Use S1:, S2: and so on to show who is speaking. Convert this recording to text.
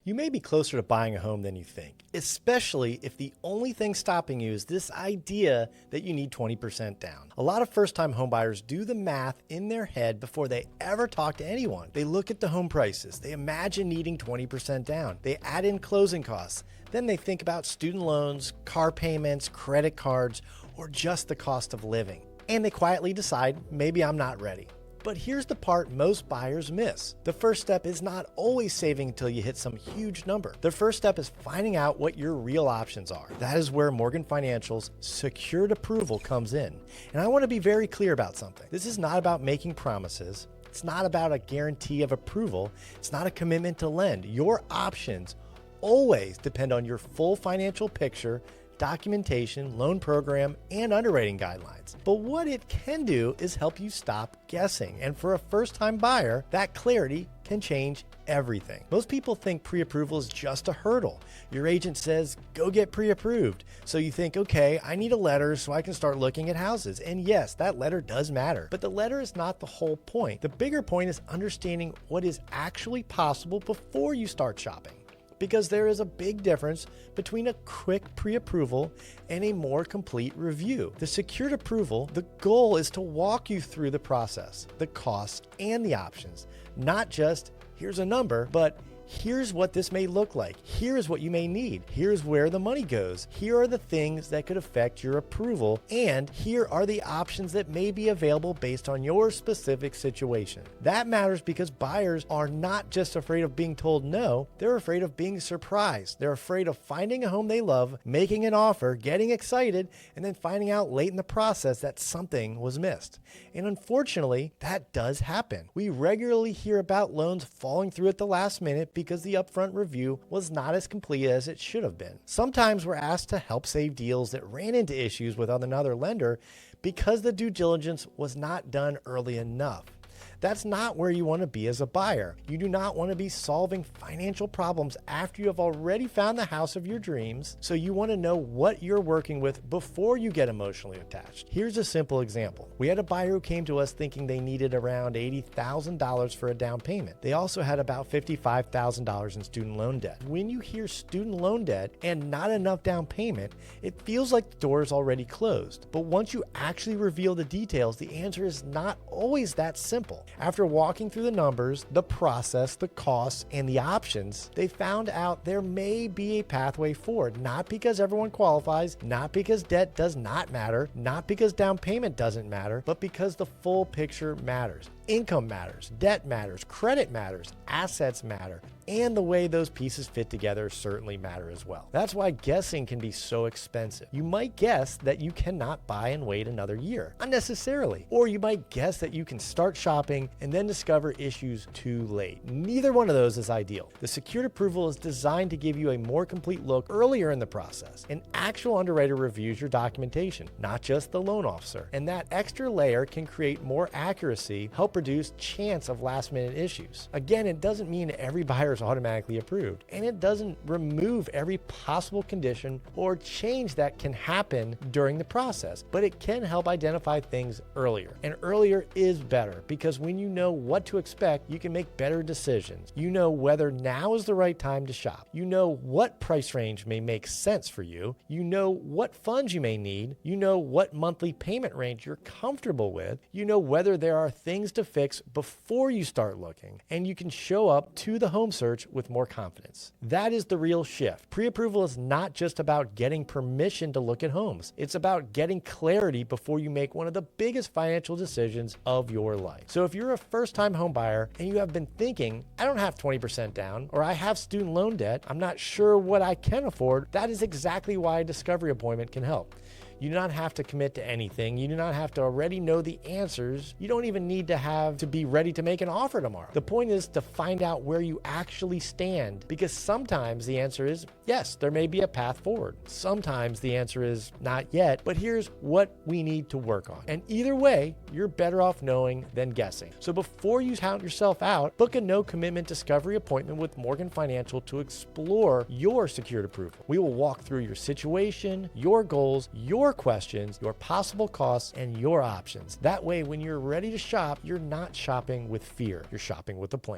S1: You may be closer to buying a home than you think, especially if the only thing stopping you is this idea that you need 20% down. A lot of first-time homebuyers do the math in their head before they ever talk to anyone. They look at the home prices, they imagine needing 20% down, they add in closing costs, then they think about student loans, car payments, credit cards, or just the cost of living. And they quietly decide, maybe I'm not ready. But here's the part most buyers miss. The first step is not always saving until you hit some huge number. The first step is finding out what your real options are. That is where Morgan Financial's secured approval comes in. And I want to be very clear about something. This is not about making promises. It's not about a guarantee of approval. It's not a commitment to lend. Your options always depend on your full financial picture, documentation, loan program, and underwriting guidelines. But what it can do is help you stop guessing. And for a first-time buyer, that clarity can change everything. Most people think pre-approval is just a hurdle. Your agent says, go get pre-approved. So you think, okay, I need a letter so I can start looking at houses. And yes, that letter does matter, but the letter is not the whole point. The bigger point is understanding what is actually possible before you start shopping. Because there is a big difference between a quick pre-approval and a more complete review. The secured approval, the goal is to walk you through the process, the costs, and the options. Not just, here's a number, but here's what this may look like. Here's what you may need. Here's where the money goes. Here are the things that could affect your approval. And here are the options that may be available based on your specific situation. That matters because buyers are not just afraid of being told no, they're afraid of being surprised. They're afraid of finding a home they love, making an offer, getting excited, and then finding out late in the process that something was missed. And unfortunately, that does happen. We regularly hear about loans falling through at the last minute because the upfront review was not as complete as it should have been. Sometimes we're asked to help save deals that ran into issues with another lender because the due diligence was not done early enough. That's not where you want to be as a buyer. You do not want to be solving financial problems after you have already found the house of your dreams, so you want to know what you're working with before you get emotionally attached. Here's a simple example. We had a buyer who came to us thinking they needed around $80,000 for a down payment. They also had about $55,000 in student loan debt. When you hear student loan debt and not enough down payment, it feels like the door is already closed. But once you actually reveal the details, the answer is not always that simple. After walking through the numbers, the process, the costs, and the options, they found out there may be a pathway forward, not because everyone qualifies, not because debt does not matter, not because down payment doesn't matter, but because the full picture matters. Income matters, debt matters, credit matters, assets matter, and the way those pieces fit together certainly matter as well. That's why guessing can be so expensive. You might guess that you cannot buy and wait another year, unnecessarily. Or you might guess that you can start shopping and then discover issues too late. Neither one of those is ideal. The secured approval is designed to give you a more complete look earlier in the process. An actual underwriter reviews your documentation, not just the loan officer. And that extra layer can create more accuracy, help reduce chance of last-minute issues. Again, it doesn't mean every buyer is automatically approved, and it doesn't remove every possible condition or change that can happen during the process, but it can help identify things earlier. And earlier is better because when you know what to expect, you can make better decisions. You know whether now is the right time to shop. You know what price range may make sense for you. You know what funds you may need. You know what monthly payment range you're comfortable with. You know whether there are things to fix before you start looking, and you can show up to the home search with more confidence. That is the real shift. Pre-approval is not just about getting permission to look at homes. It's about getting clarity before you make one of the biggest financial decisions of your life. So if you're a first-time home buyer and you have been thinking, I don't have 20% down, or I have student loan debt, I'm not sure what I can afford, that is exactly why a discovery appointment can help. You do not have to commit to anything. You do not have to already know the answers. You don't even need to be ready to make an offer tomorrow. The point is to find out where you actually stand, because sometimes the answer is yes, there may be a path forward. Sometimes the answer is not yet, but here's what we need to work on. And either way, you're better off knowing than guessing. So before you count yourself out, book a no commitment discovery appointment with Morgan Financial to explore your secured approval. We will walk through your situation, your goals, your questions, your possible costs, and your options. That way, when you're ready to shop, you're not shopping with fear. You're shopping with a plan.